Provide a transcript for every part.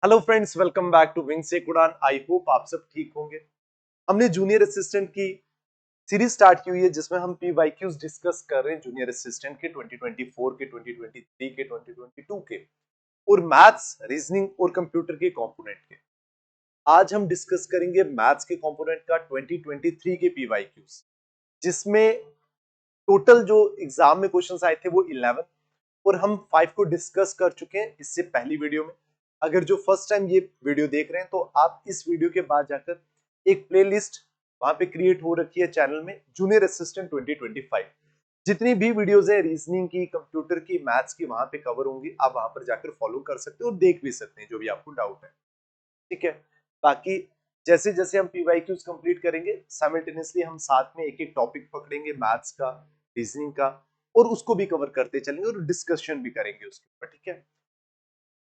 Hello friends, welcome back to wing से उड़ान। I hope आप सब ठीक होंगे। हमने जूनियर असिस्टेंट की सीरीज स्टार्ट की हुई है जिसमें हम पीवाईक्यूज डिस्कस कर रहे हैं जूनियर असिस्टेंट के 2024 के, 2023 के, 2022 के और मैथ्स, रीजनिंग और कंप्यूटर के कंपोनेंट के। आज हम डिस्कस करेंगे मैथ्स के कंपोनेंट का 2023 के पीवाईक्यूज, जिसमें टोटल जो एग्जाम में क्वेश्चंस आए थे वो 11 और हम 5 को डिस्कस कर चुके हैं इससे पहली वीडियो में। अगर जो फर्स्ट टाइम ये वीडियो देख रहे हैं तो आप इस वीडियो के बाद जाकर एक प्लेलिस्ट वहां पे क्रिएट हो रखी है चैनल में, जूनियर असिस्टेंट 2025। जितनी भी वीडियोस है रीजनिंग की, कंप्यूटर की, मैथ्स की, वहां पे कवर होंगी। आप वहां पर जाकर फॉलो कर सकते हो और देख भी सकते हैं जो भी आपको डाउट है। ठीक है। बाकी जैसे जैसे हम पीवाईक्यूज कंप्लीट करेंगे साइमल्टेनियसली हम साथ में एक एक टॉपिक पकड़ेंगे, मैथ्स का, रीजनिंग का, और उसको भी कवर करते चलेंगे और डिस्कशन भी करेंगे उसके ऊपर। ठीक है।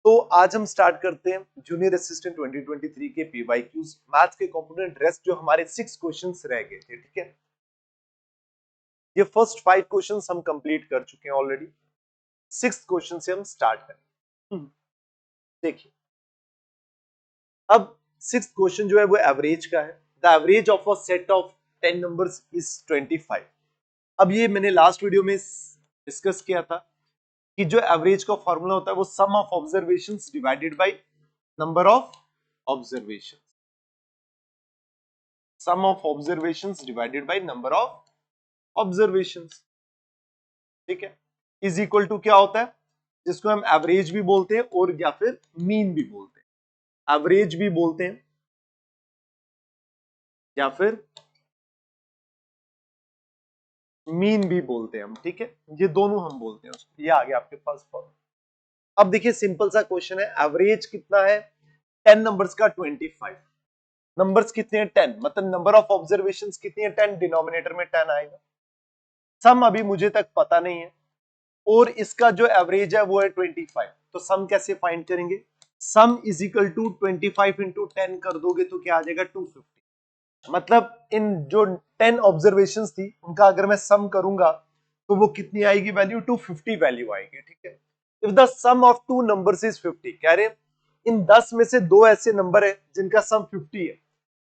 तो आज हम स्टार्ट करते हैं जूनियर असिस्टेंट 2023 के पीवाईक्यूज मैथ्स के कंपोनेंट। रेस्ट जो हमारे 6 क्वेश्चंस रह गए थे, ठीक है, ये फर्स्ट 5 क्वेश्चंस हम कंप्लीट कर चुके हैं ऑलरेडी। 6th क्वेश्चन से हम स्टार्ट करें। देखिए, अब 6th क्वेश्चन जो है वो एवरेज का है। The average of a set of 10 numbers is 25। अब ये मैंने लास्ट वीडियो में डिस्कस किया था कि जो एवरेज का फॉर्मूला होता है वो sum of observations divided by number of observations, sum of observations divided by number of observations. ठीक है, इज इक्वल टू क्या होता है, जिसको हम एवरेज भी बोलते हैं और या फिर मीन भी बोलते हैं। एवरेज भी बोलते हैं या फिर मीन भी बोलते हैं हम। ठीक है, ये दोनों हम बोलते हैं उसको। ये आ गया आपके पास फॉर्मूला। अब देखिए, सिंपल सा क्वेश्चन है। एवरेज कितना है 10 नंबर्स का 25। नंबर्स कितने हैं 10, मतलब नंबर ऑफ ऑब्जर्वेशंस कितनी है 10, डिनोमिनेटर में 10 आएगा। सम अभी मुझे तक पता नहीं है और इसका जो एवरेज है वो है 25। तो सम कैसे फाइंड करेंगे? Sum is equal to 25 into 10 कर दोगे तो क्या आ जाएगा 250। मतलब इन जो 10 ऑब्जर्वेशंस थी उनका अगर मैं सम करूंगा तो वो कितनी आएगी वैल्यू? 250 वैल्यू आएगी। ठीक है। If the sum of two numbers is 50, कह रहे हैं इन 10 में से दो ऐसे नंबर है जिनका सम 50 है।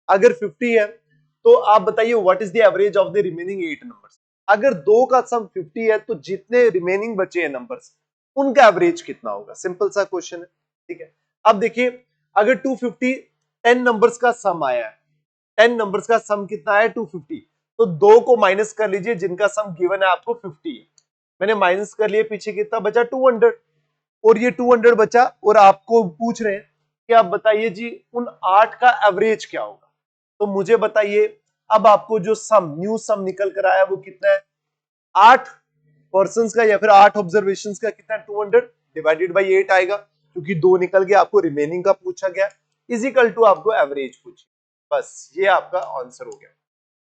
अगर 50 है तो आप बताइए what is the average of the remaining 8 numbers. अगर दो का सम 50 है तो जितने रिमेनिंग बचे हैं नंबर्स उनका एवरेज कितना होगा? सिंपल सा क्वेश्चन है। ठीक है। अब देखिए, अगर 250 10 नंबर्स का सम आया है, 10 नंबर्स का सम कितना है 250, तो दो को माइनस कर लीजिए जिनका सम गिवन है आपको 50 है। मैंने माइनस कर लिए, पीछे कितना बचा 200, और ये 200 बचा और आपको पूछ रहे हैं कि आप बताइए जी उन 8 का एवरेज क्या होगा। तो मुझे बताइए, अब आपको जो सम न्यू सम निकल कर आया वो कितना है? 8 पर्सन का या फिर 8 ऑब्जर्वेशन का कितना है? 200 डिवाइडेड बाई 8 आएगा, क्योंकि 2 निकल गया, आपको रिमेनिंग का पूछा गया, इजिकल टू आपको एवरेज पूछी। बस ये आपका आंसर हो गया।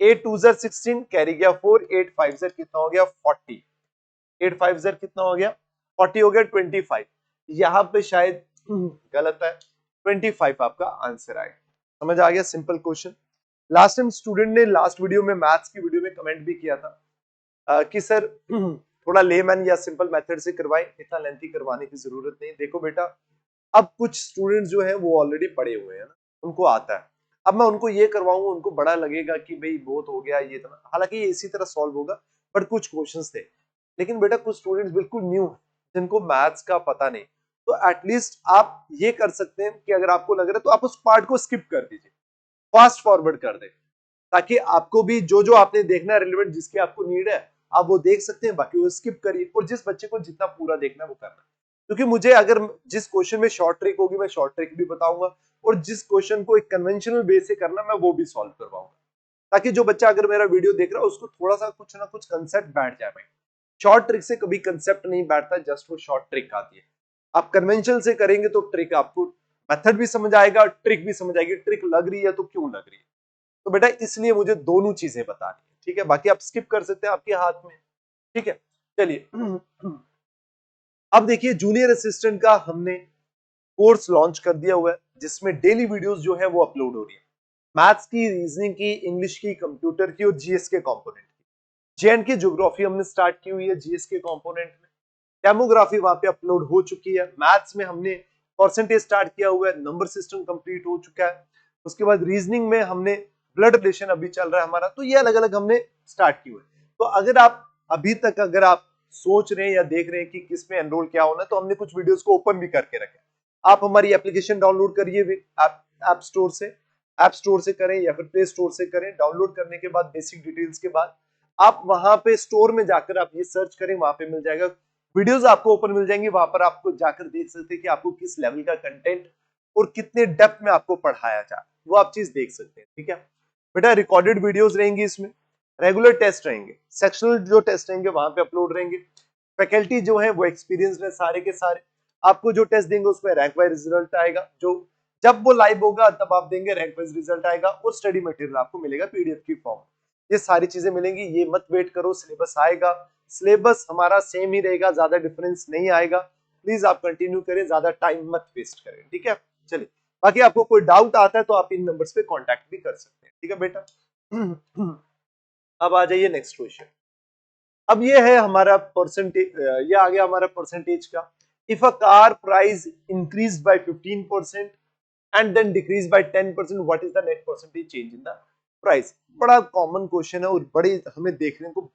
8 2 16 कैरी गया 4, 8 5 कितना हो गया 40, 8 5 कितना हो गया 40 हो गया 25। यहां पे शायद गलत है, 25 आपका आंसर आएगा। समझ आ गया? Simple question. Last time student ने लास्ट वीडियो में, मैथ्स की वीडियो में कमेंट भी किया था कि सर थोड़ा लेमैन या सिंपल मेथड से करवाएं, इतना लेंथी करवाने की जरूरत नहीं। देखो बेटा, अब कुछ स्टूडेंट्स जो है वो ऑलरेडी पढ़े हुए हैं ना, उनको आता है। अब मैं उनको ये करवाऊंगा, उनको बड़ा लगेगा कि भाई बहुत हो गया ये इतना, हालांकि ये इसी तरह सॉल्व होगा, बट कुछ क्वेश्चंस थे। लेकिन बेटा कुछ स्टूडेंट्स बिल्कुल न्यू है जिनको मैथ्स का पता नहीं, तो एटलीस्ट आप ये कर सकते हैं कि अगर आपको लग रहा है तो आप उस पार्ट को स्किप कर दीजिए, फास्ट फॉरवर्ड कर दें, ताकि आपको भी जो जो आपने देखना है रिलेवेंट, जिसकी आपको नीड है, आप वो देख सकते हैं, बाकी वो स्किप करिए। और जिस बच्चे को जितना पूरा देखना है वो करना, क्योंकि मुझे अगर जिस क्वेश्चन में शॉर्ट ट्रिक होगी मैं शॉर्ट ट्रिक भी बताऊंगा, और जिस क्वेश्चन को एक कन्वेंशनल बेस से करना मैं वो भी सॉल्व करवाऊंगा, ताकि जो बच्चा अगर मेरा वीडियो देख रहा है उसको थोड़ा सा कुछ ना कुछ कंसेप्ट बैठ जाए। शॉर्ट ट्रिक से कभी कंसेप्ट नहीं बैठता, जस्ट वो शॉर्ट ट्रिक आती है। आप कन्वेंशनल से करेंगे तो ट्रिक आपको, मेथड भी समझ आएगा, ट्रिक भी समझ आएगी। ट्रिक लग रही है तो क्यों लग रही है, तो बेटा इसलिए मुझे दोनों चीजें बतानी है। ठीक है, बाकी आप स्किप कर सकते हैं, आपके हाथ में। ठीक है, चलिए अब देखिए, जूनियर असिस्टेंट का हमने कोर्स लॉन्च कर दिया हुआ है जिसमें डेली वीडियोस जो है वो अपलोड हो रही है। मैथ्स की, रीजनिंग की, इंग्लिश की, कंप्यूटर की और जीएस के कंपोनेंट की। जेएंड की ज्योग्राफी हमने स्टार्ट की हुई है जीएस के कंपोनेंट में। डेमोग्राफी वहां पे अपलोड हो चुकी है। मैथ्स में हमने परसेंटेज स्टार्ट किया हुआ है, नंबर सिस्टम कंप्लीट हो चुका है, उसके बाद रीजनिंग में हमने ब्लड रिलेशन अभी चल रहा है हमारा, तो ये अलग अलग हमने स्टार्ट की हुई है। तो अगर आप अभी तक अगर आप सोच रहे हैं या देख रहे हैं कि किस में एनरोल क्या होना है, तो हमने कुछ वीडियोस को ओपन भी करके रखे। आप हमारी एप्लीकेशन डाउनलोड करिए ऐप स्टोर से करें या फिर प्ले स्टोर से करें। डाउनलोड करने के बाद बेसिक डिटेल्स के बाद आप वहां पे स्टोर में जाकर आप ये सर्च करें, वहां पे मिल जाएगा, वीडियोस आपको ओपन मिल जाएंगी, वहां पर आपको जाकर देख सकते हैं कि आपको किस लेवल का कंटेंट और कितने डेप्थ में आपको पढ़ाया जाए, वो आप चीज देख सकते हैं। ठीक है बेटा, रिकॉर्डेड वीडियोस रहेंगी, इसमें रेगुलर टेस्ट रहेंगे, सेक्शनल जो टेस्ट रहेंगे वहां पे अपलोड रहेंगे, फैकल्टी जो है वो एक्सपीरियंस है सारे के सारे, आपको जो टेस्ट देंगे उसमें रैंक वाइज रिजल्ट आएगा, जो जब वो लाइव होगा तब आप देंगे, रैंक वाइज रिजल्ट आएगा, और स्टडी मटेरियल आपको मिलेगा पीडीएफ की फॉर्म। ये सारी चीजें मिलेंगी, ये मत वेट करो, सिलेबस आएगा, सिलेबस हमारा सेम ही रहेगा, ज्यादा डिफरेंस नहीं आएगा। प्लीज आप कंटिन्यू करें, ज्यादा टाइम मत वेस्ट करें। ठीक है, चलिए, बाकी आपको कोई डाउट आता है तो आप इन नंबर्स पे कांटेक्ट भी कर सकते हैं। ठीक है बेटा, अब आ जाइए नेक्स्ट क्वेश्चन। अब ये है हमारा परसेंटेज, ये आ गया हमारा परसेंटेज का। If a car price increase by 15% and then decrease by 10%, what is the net percentage change in the price. बड़ा कॉमन क्वेश्चन है और बड़े हमें देखने को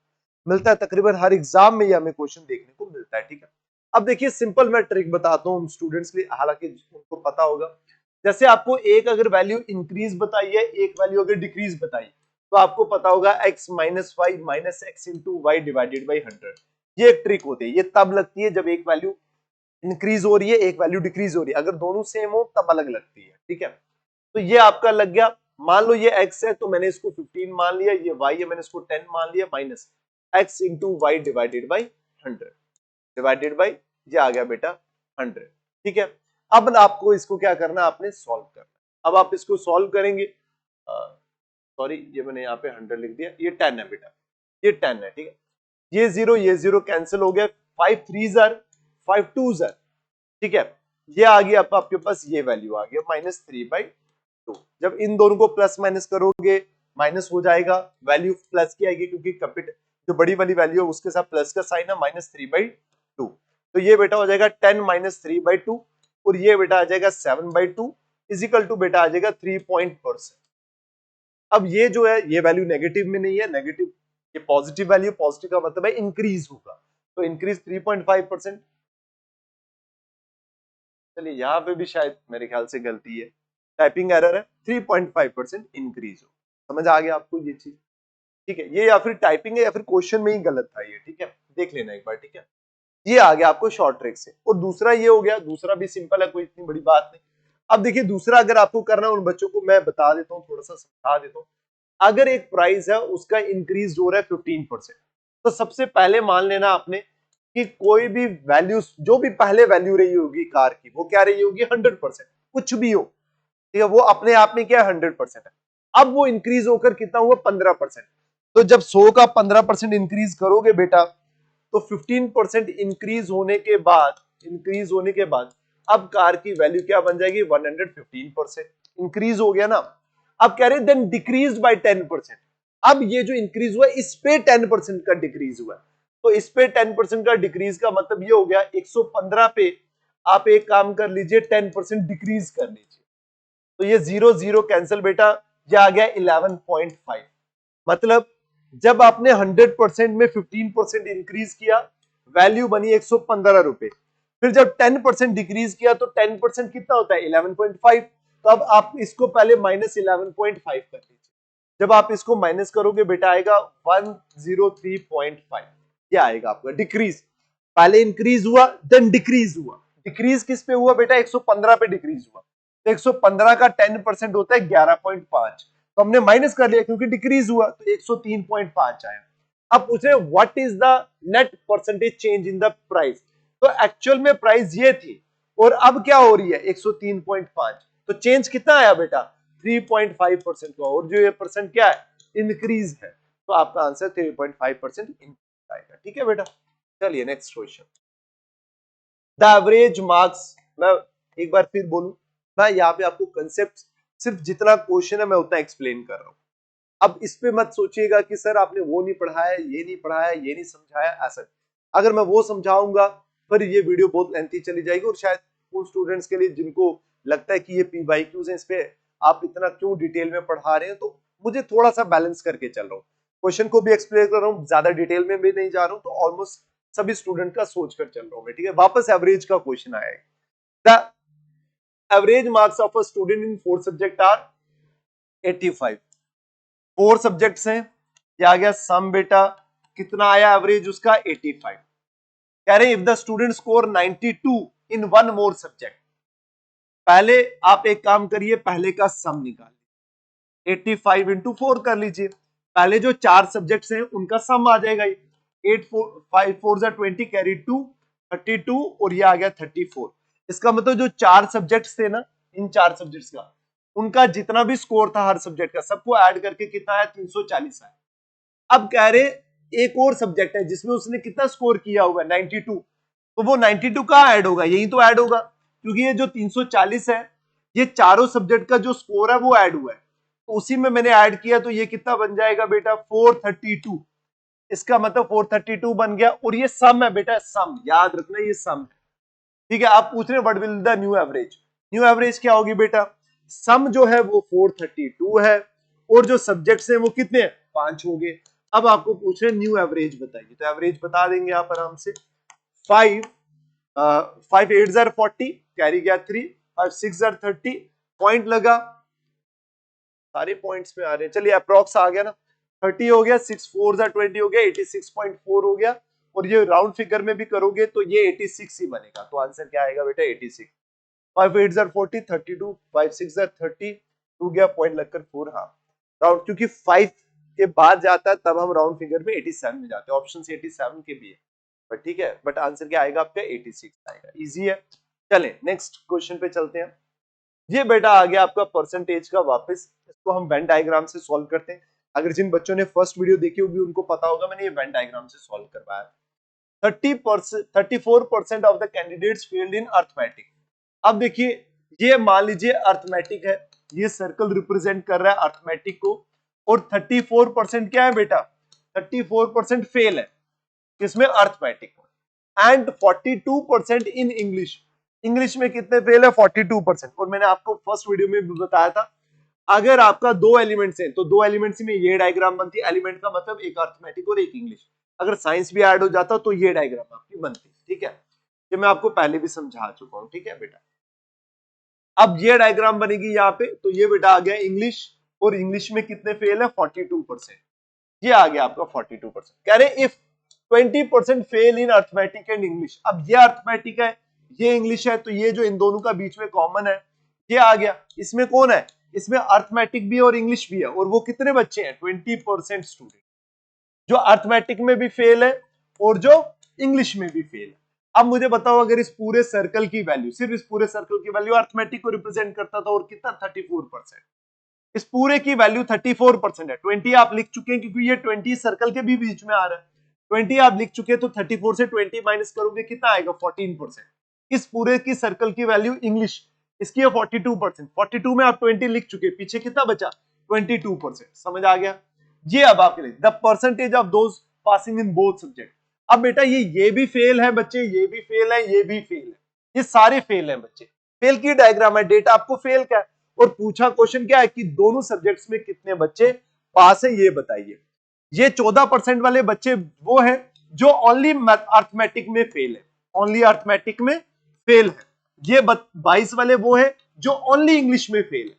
मिलता है, तकरीबन हर एग्जाम में ये हमें क्वेश्चन देखने को मिलता है। ठीक है, अब देखिए सिंपल मैं ट्रिक बताता हूँ स्टूडेंट्स के लिए, हालांकि उनको पता होगा। जैसे आपको एक अगर वैल्यू इंक्रीज बताई है, एक वैल्यू अगर डिक्रीज बताई, तो आपको पता होगा x minus y minus x into y divided by 100। ये एक ट्रिक होती है, ये तब लगती है जब एक वैल्यू इंक्रीज हो रही है, एक वैल्यू डिक्रीज हो रही है, अगर दोनों सेम हो तब अलग लगती है। ठीक है, तो ये आपका लग गया। मान लो ये x है तो मैंने इसको 15 मान लिया, ये y है मैंने इसको 10 मान लिया, minus x into y divided by 100 divided by, ये आ गया बेटा 100। ठीक है, अब आपको इसको क्या करना, आपने सॉल्व करना। अब आप इसको सॉल्व करेंगे, सॉरी ये मैंने यहाँ पे 100 लिख दिया, ये 10 है बेटा, ये 10 है। ठीक है, ये जीरो कैंसिल हो गया, 5 3 जार 5 2 जार। ठीक है, ये आ गया आपके पास, ये वैल्यू आ गया -3/2। जब इन दोनों को प्लस माइनस करोगे माइनस हो जाएगा, वैल्यू प्लस की आएगी क्योंकि कैपिटल जो बड़ी वाली वैल्यू है उसके साथ प्लस का साइन है, -3/2। तो ये बेटा हो जाएगा 10 - 3/2, और ये बेटा आ जाएगा 7/2 इजिकल टू बेटा आ जाएगा 3%। अब ये जो है ये वैल्यू नेगेटिव में नहीं है, नेगेटिव ये पॉजिटिव वैल्यू, पॉजिटिव का मतलब है इंक्रीज होगा, तो इंक्रीज 3.5%। चलिए यहाँ पे भी शायद मेरे ख्याल से गलती है, टाइपिंग एरर है, 3.5% इंक्रीज हो। समझ आ गया आपको ये चीज? ठीक है, ये या फिर टाइपिंग है या फिर क्वेश्चन में ही गलत था ये। ठीक है, देख लेना एक बार। ठीक है, ये आ गया आपको शॉर्ट ट्रिक से, और दूसरा ये हो गया, दूसरा भी सिंपल है, कोई इतनी बड़ी बात नहीं। अब देखिए दूसरा अगर आपको करना है, उन बच्चों को मैं बता देता हूँ, थोड़ा सा समझा देता हूँ। अगर एक प्राइस है उसका इंक्रीज हो रहा है 15%, तो सबसे पहले मान लेना आपने कि कोई भी वैल्यू, जो भी पहले वैल्यू रही होगी कार की, वो क्या रही होगी 100%, कुछ भी हो। ठीक है, वो अपने आप में क्या 100% है। अब वो इंक्रीज होकर कितना हुआ 15%, तो जब 100 का 15% इंक्रीज करोगे बेटा, तो 15% इंक्रीज होने के बाद अब कार की वैल्यू क्या बन जाएगी 115%। इंक्रीज हो गया ना। अब कह रहे देन डिक्रीज बाय 10%। अब ये जो इंक्रीज हुआ इस पे 10% का डिक्रीज हुआ, तो इस पे 10% का डिक्रीज का मतलब ये हो गया 115 पे आप एक काम कर लीजिए 10% डिक्रीज कर लीजिए, तो ये 0 0 कैंसिल बेटा, ये आ गया 11.5। मतलब जब आपने 100% में 15% इंक्रीज किया, वैल्यू बनी 115 रुपए, फिर जब 10% डिक्रीज किया तो 10% कितना होता है 11.5। तो अब आप इसको पहले -11.5 कर लीजिए, जब आप इसको माइनस करोगे बेटा आएगा 103.5, ये आएगा आपका डिक्रीज। पहले इंक्रीज हुआ देन डिक्रीज हुआ, डिक्रीज किस पे हुआ बेटा 115 पे डिक्रीज हुआ, तो 115 का 10% होता है 11.5, तो हमने माइनस कर लिया क्योंकि डिक्रीज हुआ, तो 103.5 आया। अब पूछे what is the net percentage change in the price, तो एक्चुअल में प्राइस ये थी और अब क्या हो रही है 103.5, तो चेंज कितना आया बेटा 3.5% का, और जो ये परसेंट क्या है इंक्रीज है, तो आपका आंसर 3.5% इंक्रीज आएगा। ठीक है बेटा, चलिए next question. The average marks, मैं एक बार फिर बोलूं, मैं यहाँ पे आपको कंसेप्ट सिर्फ जितना क्वेश्चन है मैं उतना एक्सप्लेन कर रहा हूं। अब इस पे मत सोचिएगा कि सर आपने वो नहीं पढ़ाया, ये नहीं पढ़ाया, ये नहीं समझाया, ऐसा। अगर मैं वो समझाऊंगा फिर ये वीडियो बहुत लेंथी चली जाएगी और शायद उन स्टूडेंट्स के लिए जिनको लगता है कि ये PYQs हैं, इस पे आप इतना क्यों डिटेल में पढ़ा रहे हैं, तो मुझे थोड़ा सा बैलेंस करके चल रहा हूँ, क्वेश्चन को भी एक्सप्लेन कर रहा हूँ, ज्यादा डिटेल में भी नहीं जा रहा हूँ, तो ऑलमोस्ट सभी स्टूडेंट का सोच कर चल रहा हूँ मैं, ठीक है। वापस एवरेज का क्वेश्चन आया है, the average marks of a student in 4 subject are 85। 4 subjects हैं, क्या आ गया सम बेटा, कितना आया एवरेज उसका 85। कह रहे if the student score 92 in one more subject, पहले आप एक काम करिए, पहले का सम निकालिए, 85 इंटू 4 कर लीजिए, पहले जो 4 सब्जेक्ट्स हैं उनका सम आ जाएगा, 8 5 4 20 कैरी 2 32 और ये आ गया 34। इसका मतलब जो 4 सब्जेक्ट्स थे ना, इन 4 सब्जेक्ट्स का उनका जितना भी स्कोर था हर सब्जेक्ट का, सबको ऐड करके कितना आया 340 आया। अब कह रहे एक और सब्जेक्ट है जिसमें उसने कितना स्कोर किया हुआ है 92, तो वो 92 कहां ऐड होगा, यही तो ऐड होगा, क्योंकि ये जो 340 है ये चारों सब्जेक्ट का जो स्कोर है वो ऐड हुआ है, तो उसी में मैंने ऐड किया, तो ये कितना बन जाएगा बेटा 432। इसका मतलब 432 बन गया, और ये सम है बेटा, सम याद रखना, ये सम है, ठीक है। आप पूछ रहे हैं what will the new average, new average क्या होगी बेटा, सम जो है वो 432 है, और जो सब्जेक्ट्स हैं वो कितने हैं 5 हो गए। अब आपको पूछ रहे हैं न्यू एवरेज बताइए, तो एवरेज बता देंगे आप आराम से, 5 5 8 जार 40 कैरी गया 3 5 6 जार 30 पॉइंट लगा, सारे पॉइंट्स पे आ रहे हैं, चलिए अप्रॉक्स आ गया ना, 30 हो गया, 6 4 जार 20 हो गया, 86.4 हो गया, और ये राउंड फिगर में भी करोगे तो ये 86 ही बनेगा, तो आंसर क्या आएगा बेटा 86। 5 8 जार 40 32 5 6 जार 30 2 गया पॉइंट लगकर 4, हाँ राउंड, क्योंकि 5 के बाद जाता है तब हम राउंड फिगर में 87 में जाते हैं, ऑप्शन 87 के भी है, बट ठीक है, बट आंसर क्या आएगा आपका 86 आएगा, इजी है। चलें नेक्स्ट क्वेश्चन पे चलते हैं। ये बेटा आ गया आपका परसेंटेज का, वापस इसको हम वेन डायग्राम से सॉल्व करते हैं। अगर जिन बच्चों ने फर्स्ट वीडियो देखी होगी उनको पता होगा मैंने ये वेन डायग्राम से सॉल्व करवाया। 34% of the candidates failed in arithmetic. अब देखिए ये मान लीजिए अर्थमेटिक है, ये सर्कल रिप्रेजेंट कर रहा है अर्थमेटिक को, और 34% क्या है बेटा, 34% फेल है किसमें, अर्थमेटिक में, एंड 42% इन इंग्लिश। इंग्लिश में कितने फेल है 42%, और मैंने आपको फर्स्ट वीडियो में भी बताया था अगर आपका 2 एलिमेंट्स हैं तो 2 एलिमेंट्स में ये डायग्राम बनती है, एलिमेंट का मतलब एक अर्थमेटिक और एक इंग्लिश, अगर साइंस भी ऐड हो जाता तो ये डायग्राम आपकी बनती, ठीक है, ये मैं आपको पहले भी समझा चुका हूं, ठीक है बेटा। अब ये डायग्राम बनेगी यहाँ पे, तो ये बेटा आ गया इंग्लिश, और इंग्लिश में कितने फेल है 42%, ये आ गया आपका 42%। कह रहे if 20% fail in arithmetic and English, अब ये अर्थमेटिक है ये इंग्लिश है, तो ये जो इन दोनों का बीच में कॉमन है ये आ गया, इसमें कौन है, इसमें अर्थमेटिक भी और इंग्लिश भी है, और वो कितने बच्चे हैं 20% स्टूडेंट जो अर्थमेटिक में भी फेल है और जो इंग्लिश में भी फेल है। अब मुझे बताओ अगर इस पूरे सर्कल की वैल्यू, सिर्फ इस पूरे सर्कल की वैल्यू अर्थमेटिक को रिप्रेजेंट करता था, और कितना 34%, इस पूरे की वैल्यू 34% है, 20 आप लिख चुके हैं क्योंकि ये 20 सर्कल के भी बीच में आ रहा है, 20 आप लिख चुके हैं, तो 34 से 20 माइनस करोगे कितना आएगा 14%। इस पूरे की सर्कल की वैल्यू इंग्लिश, इसकी है 42%, 42 में आप 20 लिख चुके, पीछे कितना बचा 22%, समझ आ गया। ये अब आपके लिए the percentage of those passing in both subject. अब बेटा ये भी फेल है बच्चे, ये भी फेल है, ये भी फेल है, ये सारे फेल है बच्चे, फेल की डायग्राम है, डेटा आपको फेल का है, और पूछा क्वेश्चन क्या है कि दोनों सब्जेक्ट्स में कितने बच्चे पास है ये बताइए। ये 14% वाले बच्चे वो हैं जो ओनली अर्थमेटिक में फेल है, ओनली अर्थमेटिक में फेल है। ये 22 वाले वो है जो ओनली इंग्लिश में फेल है,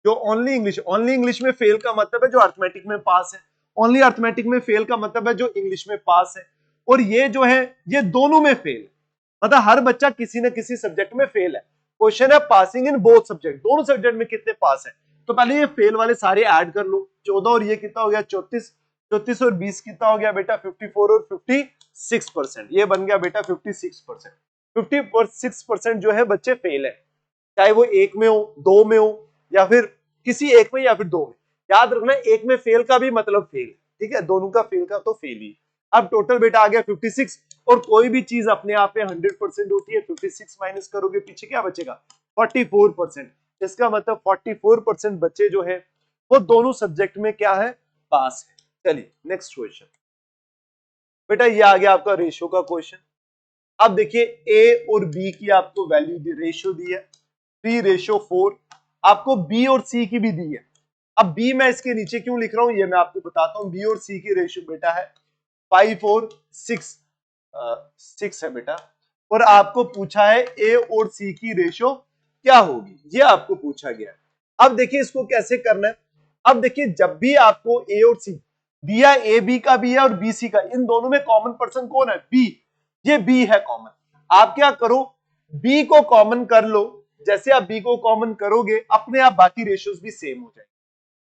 जो ओनली इंग्लिश में फेल का मतलब है जो अर्थमेटिक में पास है, ओनली अर्थमेटिक में फेल का मतलब है जो इंग्लिश में पास है, और ये जो है ये दोनों में फेल है, मतलब हर बच्चा किसी न किसी सब्जेक्ट में फेल है। क्वेश्चन है पासिंग इन बोथ सब्जेक्ट, दोनों सब्जेक्ट में कितने पास है, तो पहले ये फेल वाले सारे ऐड कर लो, 14 और ये कितना हो गया 34, 34 और 20 कितना हो गया बेटा 54 और 56%, ये बन गया बेटा 56%। 56% जो है बच्चे फेल है, चाहे वो एक में हो, दो में हो, या फिर किसी एक में या फिर दो में। याद रखना एक में फेल का भी मतलब फेल, ठीक है, दोनों का फेल का तो फेल ही। अब टोटल बेटा आ गया 56, और कोई भी चीज अपने आप में 100% होती है, 56 माइनस करोगे पीछे क्या बचेगा 44%, इसका मतलब 44% बच्चे जो है वो दोनों सब्जेक्ट में क्या है पास है। चलिए नेक्स्ट क्वेश्चन बेटा, ये आ गया आपका रेशियो का क्वेश्चन। अब देखिए ए और बी की आपको वैल्यू दी, रेशियो दी है 3:4, आपको बी और सी की भी दी है। अब बी मैं इसके नीचे क्यों लिख रहा हूं ये मैं आपको बताता हूं। बी और सी की रेशियो बेटा है 5 और 6, 6 है बेटा, और आपको पूछा है ए और सी की रेशियो क्या होगी, ये आपको पूछा गया है। अब देखिए इसको कैसे करना है। अब देखिए जब भी आपको ए और सी दिया, ए बी का भी है और बी सी का, इन दोनों में कॉमन पर्सन कौन है, बी, ये बी है कॉमन। आप क्या करो, बी को कॉमन कर लो, जैसे आप बी को कॉमन करोगे अपने आप बाकी रेशियोज भी सेम हो जाएंगे,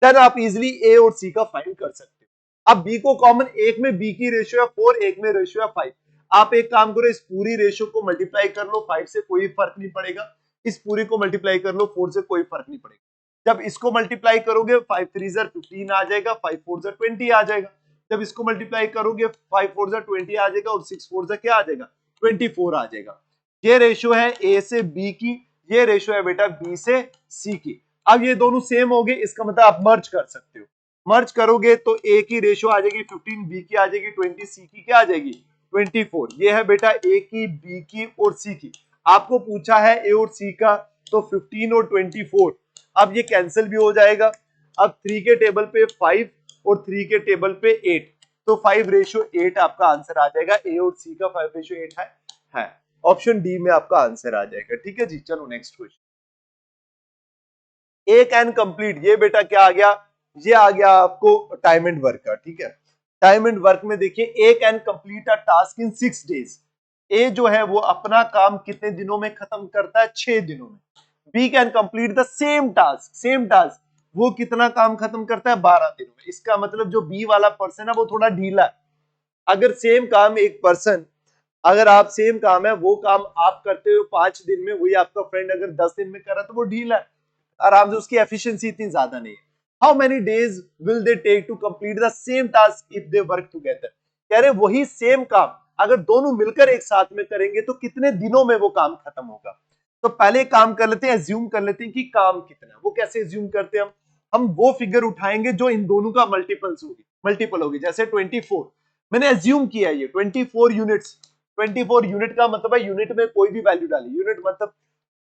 देन आप इजिली ए और सी का फाइंड कर सकते हो। अब बी को कॉमन, एक में बी की रेशियो है 4, एक में रेशियो है 5, आप एक काम करो, इस पूरी रेशियो को मल्टीप्लाई कर लो, 5 से कोई फर्क नहीं पड़ेगा, इस पूरी को मल्टीप्लाई कर लो, 4 से कोई फर्क नहीं पड़ेगा। जब इसको मल्टीप्लाई करोगे 5 3 15 आ जाएगा, 5 4 20 आ जाएगा। जब इसको मल्टीप्लाई करोगे 5 4 20 आ जाएगा, और 6 4 क्या आ जाएगा, 24 आ जाएगा। ये रेशियो है ए से बी की, ये रेशियो है बेटा बी से सी की। अब ये दोनों सेम हो गए, इसका मतलब आप मर्ज कर सकते हो। मर्ज करोगे तो ए की रेशियो आ जाएगी 15, बी की आ जाएगी 20, सी की क्या आ जाएगी 24। ये है बेटा ए की, बी की और सी की। आपको पूछा है ए और सी का, तो 15 और 24, अब ये कैंसिल भी हो जाएगा। अब 3 के टेबल पे 5 और 3 के टेबल पे 8, तो 5:8 आपका आंसर आ जाएगा। ए और सी का 5:8 है। ऑप्शन डी में आपका आंसर आ जाएगा। ठीक है जी, चलो नेक्स्ट क्वेश्चन। एक एंड कंप्लीट, ये बेटा क्या आ गया, ये आ गया आपको टाइम एंड वर्क का। ठीक है, टाइम एंड वर्क में देखिए, एक and complete a task in 6 days. A जो है वो अपना काम कितने दिनों में खत्म करता है, 6 दिनों में। B can complete the same task, same task, वो कितना काम खत्म करता है, 12 दिनों में। इसका मतलब जो बी वाला पर्सन है वो थोड़ा ढीला है। अगर सेम काम एक पर्सन, अगर आप सेम काम है वो काम आप करते हो 5 दिन में, वही आपका फ्रेंड अगर 10 दिन में कर रहा है तो वो ढीला है, आराम से, उसकी एफिशिएंसी इतनी ज्यादा नहीं है। How many days will they take to complete the same task if they work together. कह रहे वही सेम काम अगर दोनों मिलकर एक साथ में करेंगे तो कितने दिनों में वो काम खत्म होगा। तो पहले काम कर लेते हैं, एज्यूम कर लेते हैं कि काम कितना है। वो कैसे एज्यूम करते हैं, हम वो फिगर उठाएंगे जो इन दोनों का मल्टीपल होगी। जैसे 24 मैंने एज्यूम किया है, ये 24 यूनिट्स, 24 यूनिट का मतलब है, यूनिट में कोई भी वैल्यू डाली, यूनिट मतलब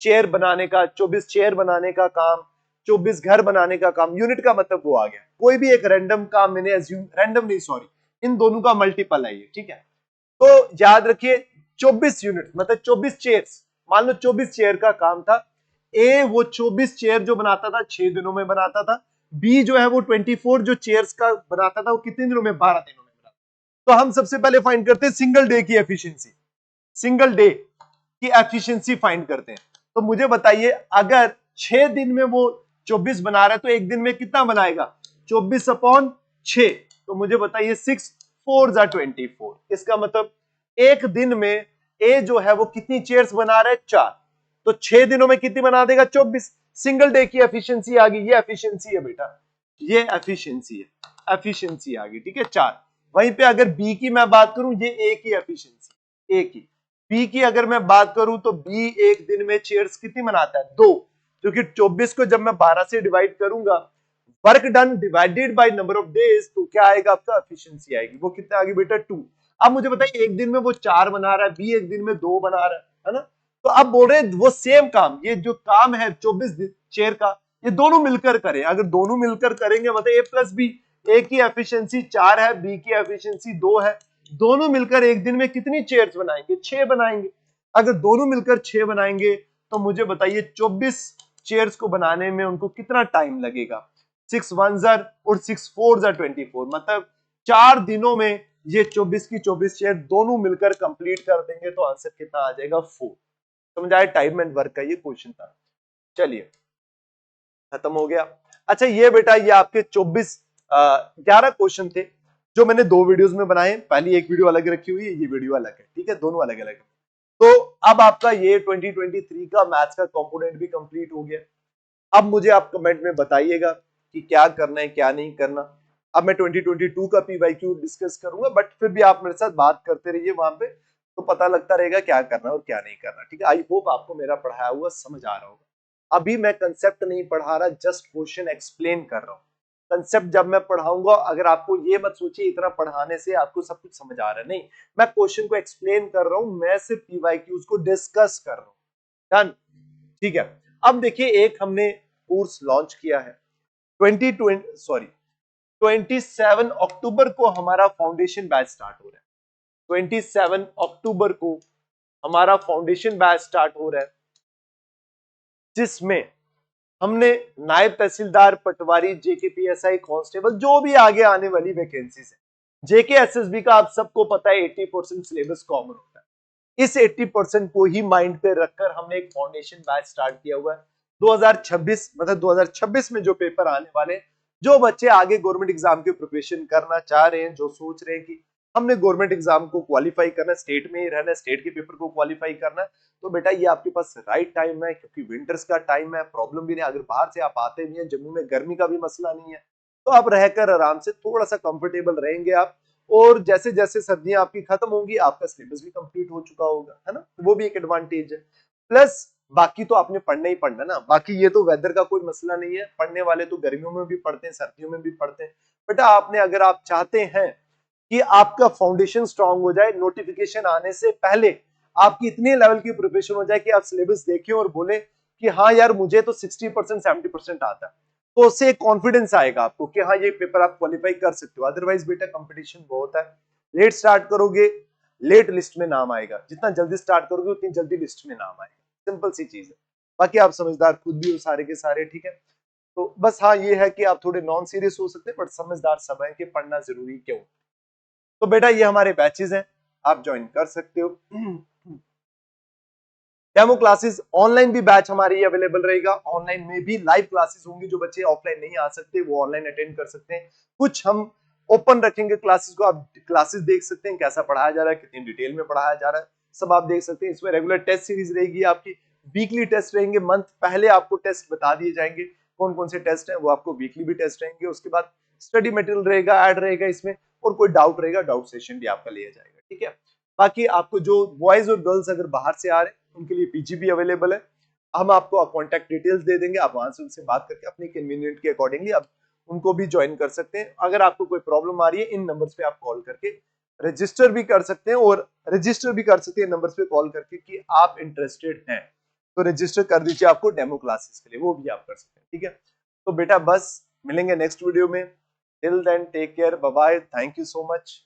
चेयर बनाने का, 24 चेयर बनाने का काम, 24 घर बनाने का काम, यूनिट का मतलब वो आ गया। कोई भी एक रैंडम काम मैंने एज्यूम, रैंडम नहीं सॉरी, इन दोनों का मल्टीपल है ये। ठीक है, तो याद रखिए 24 यूनिट मतलब 24 चेयर्स, मान लो 24 चेयर का काम था। ए वो 24 चेयर जो बनाता था 6 दिनों में बनाता था। बी जो है वो 24 जो चेयर्स का बनाता था वो कितने दिनों में, 12 दिनों में बनाता। तो हम सबसे पहले फाइंड करते हैं सिंगल डे की एफिशिएंसी, सिंगल डे की एफिशिएंसी फाइंड करते हैं। तो मुझे बताइए अगर 6 दिन में वो 24 बना रहा है तो एक दिन में कितना बनाएगा, 24/6। तो मुझे बताइए 6 4 24, इसका मतलब एक दिन में ए जो है वो कितनी चेयर्स बना रहा है, 4। तो 6 दिनों में कितनी बना देगा, 24। सिंगल डे की एफिशिएंसी आ गई, ये एफिशिएंसी है बेटा, ये एफिशिएंसी है, एफिशिएंसी आ गई। ठीक है, 4। वहीं पे अगर बी की मैं बात करूं, ये ए की एफिशिएंसी, ए की। बी की अगर मैं बात करूं तो बी एक दिन में चेयर्स कितनी बनाता है, 2, क्योंकि 24 को जब मैं 12 से डिवाइड करूंगा, work done divided by number of days, तो क्या आएगा आपका, एफिशिएंसी आएगी। वो कितना आ गई बेटा, 2। अब मुझे बताइए एक दिन में वो 4 बना रहा है, बी एक दिन में 2 बना रहा है ना। तो अब बोल रहे हैं वो सेम काम, ये जो काम है 24 चेयर का, ये दोनों मिलकर करें। अगर दोनों मिलकर करेंगे मतलब ए प्लस बी, ए की एफिशिएंसी 4 है, बी की एफिशिएंसी 2 है, दोनों मिलकर एक दिन में कितनी चेयर्स बनाएंगे, 6 बनाएंगे। अगर दोनों मिलकर 6 बनाएंगे तो मुझे बताइए 24 चेयर्स को बनाने में उनको कितना टाइम लगेगा, 6 1 और 6 4 24, मतलब 4 दिनों में ये 24 की 24 चेयर दोनों मिलकर कंप्लीट कर देंगे। तो आंसर कितना आ जाएगा, 4। समझ आया, टाइम एंड वर्क का ये क्वेश्चन था। चलिए खत्म हो गया। अच्छा ये बेटा ये आपके 11 क्वेश्चन थे जो मैंने 2 वीडियोस में बनाए। पहली एक वीडियो अलग रखी हुई है, ये वीडियो अलग है। ठीक है, दोनों अलग अलग है। तो अब आपका ये 2023 का मैथ्स का कंपोनेंट भी कंप्लीट हो गया। अब मुझे आप कमेंट में बताइएगा कि क्या करना है क्या नहीं करना। अब मैं 2022 का पीवाईक्यू डिस्कस करूंगा, बट फिर भी आप मेरे साथ बात करते रहिए वहां पे, तो पता लगता रहेगा क्या करना और क्या नहीं करना। ठीक है, आई होप आपको मेरा पढ़ाया हुआ समझ आ रहा होगा। अभी मैं कंसेप्ट नहीं पढ़ा रहा, जस्ट क्वेश्चन एक्सप्लेन कर रहा हूं। कंसेप्ट जब मैं पढ़ाऊंगा, अगर आपको ये मत सोचिए इतना पढ़ाने से आपको सब कुछ समझ आ रहा है, नहीं, मैं क्वेश्चन को एक्सप्लेन कर रहा हूं, मैं सिर्फ पीवाईक्यूज को डिस्कस कर रहा हूं। डन, ठीक है। अब देखिए एक हमने कोर्स लॉन्च किया है 27 अक्टूबर को हमारा फाउंडेशन बैच स्टार्ट हो रहा है। 27 अक्टूबर को हमारा फाउंडेशन बैच स्टार्ट हो रहा है, जिसमें हमने नायब तहसीलदार, पटवारी, जेकेपीएसआई, कांस्टेबल, जो भी आगे आने वाली वैकेंसीज है, जेके एसएसबी का आप सबको पता है 80% सिलेबस कॉमन होता है। इस 80% को ही माइंड पे रखकर हमने एक फाउंडेशन बैच स्टार्ट किया हुआ है। 2026 मतलब 2026 में जो पेपर आने वाले, जो बच्चे आगे गवर्नमेंट एग्जाम की प्रिपरेशन करना चाह रहे हैं, जो सोच रहे हैं कि हमने गवर्नमेंट एग्जाम को क्वालिफाई करना, स्टेट में ही रहना, स्टेट के पेपर को क्वालिफाई करना, तो बेटा ये आपके पास राइट टाइम है, क्योंकि विंटर्स का टाइम है, प्रॉब्लम भी नहीं। अगर बाहर से आप आते भी हैं, जम्मू में गर्मी का भी मसला नहीं है, तो आप रहकर आराम से थोड़ा सा कंफर्टेबल रहेंगे आप। और जैसे जैसे सर्दियां आपकी खत्म होंगी, आपका सिलेबस भी कंप्लीट हो चुका होगा, है ना, वो भी एक एडवांटेज है। प्लस बाकी तो आपने पढ़ना ही पढ़ना ना, बाकी ये तो वेदर का कोई मसला नहीं है, पढ़ने वाले तो गर्मियों में भी पढ़ते हैं, सर्दियों में भी पढ़ते हैं। बेटा आपने, अगर आप चाहते हैं कि आपका फाउंडेशन स्ट्रांग हो जाए, नोटिफिकेशन आने से पहले आपकी इतने लेवल की प्रिपरेशन हो जाए कि आप सिलेबस देखें और बोले कि हाँ यार मुझे तो 60% 70% आता है, तो उससे एक कॉन्फिडेंस आएगा आपको कि हाँ ये पेपर आप क्वालिफाई कर सकते हो। अदरवाइज बेटा कंपटीशन बहुत है, लेट स्टार्ट करोगे लेट लिस्ट में नाम आएगा, जितना जल्दी स्टार्ट करोगे उतनी जल्दी लिस्ट में नाम आएगा, सिंपल सी चीज है। बाकी आप समझदार खुद भी हो सारे के सारे, ठीक है। तो बस हाँ ये है कि आप थोड़े नॉन सीरियस हो सकते हैं, बट समझदार सब है कि पढ़ना जरूरी क्यों। तो बेटा ये हमारे बैचेस हैं, आप ज्वाइन कर सकते हो। डेमो क्लासेस ऑनलाइन भी बैच हमारी अवेलेबल रहेगा, ऑनलाइन में भी लाइव क्लासेस होंगी, जो बच्चे ऑफलाइन नहीं आ सकते वो ऑनलाइन अटेंड कर सकते हैं। कुछ हम ओपन रखेंगे क्लासेस को, आप क्लासेस देख सकते हैं कैसा पढ़ाया जा रहा है, कितनी डिटेल में पढ़ाया जा रहा है, सब आप देख सकते हैं। इसमें रेगुलर टेस्ट सीरीज रहेगी आपकी, वीकली टेस्ट रहेंगे, मंथ पहले आपको टेस्ट बता दिए जाएंगे कौन कौन से टेस्ट है, वो आपको वीकली भी टेस्ट रहेंगे। उसके बाद स्टडी मटेरियल रहेगा, ऐड रहेगा इसमें, और कोई डाउट रहेगा डाउट सेशन भी आपका लिया जाएगा, ठीक है। बाकी आपको जो बॉयज और गर्ल्स अगर बाहर से आ रहे हैं उनके लिए पीजी भी अवेलेबल है, हम आपको कॉन्टैक्ट डिटेल्स दे देंगे, आप वहां से उनसे बात करके अपनी कन्वीनियंट के अकॉर्डिंगली आप उनको भी ज्वाइन कर सकते हैं। अगर आपको कोई प्रॉब्लम आ रही है, इन नंबर्स पे आप कॉल करके रजिस्टर भी कर सकते हैं, और रजिस्टर भी कर सकते हैं नंबर्स पे कॉल करके कि आप इंटरेस्टेड हैं, तो रजिस्टर कर दीजिए आपको डेमो क्लासेस के लिए, वो भी आप कर सकते हैं, ठीक है। तो बेटा बस मिलेंगे नेक्स्ट वीडियो में, till then take care, bye bye, thank you so much.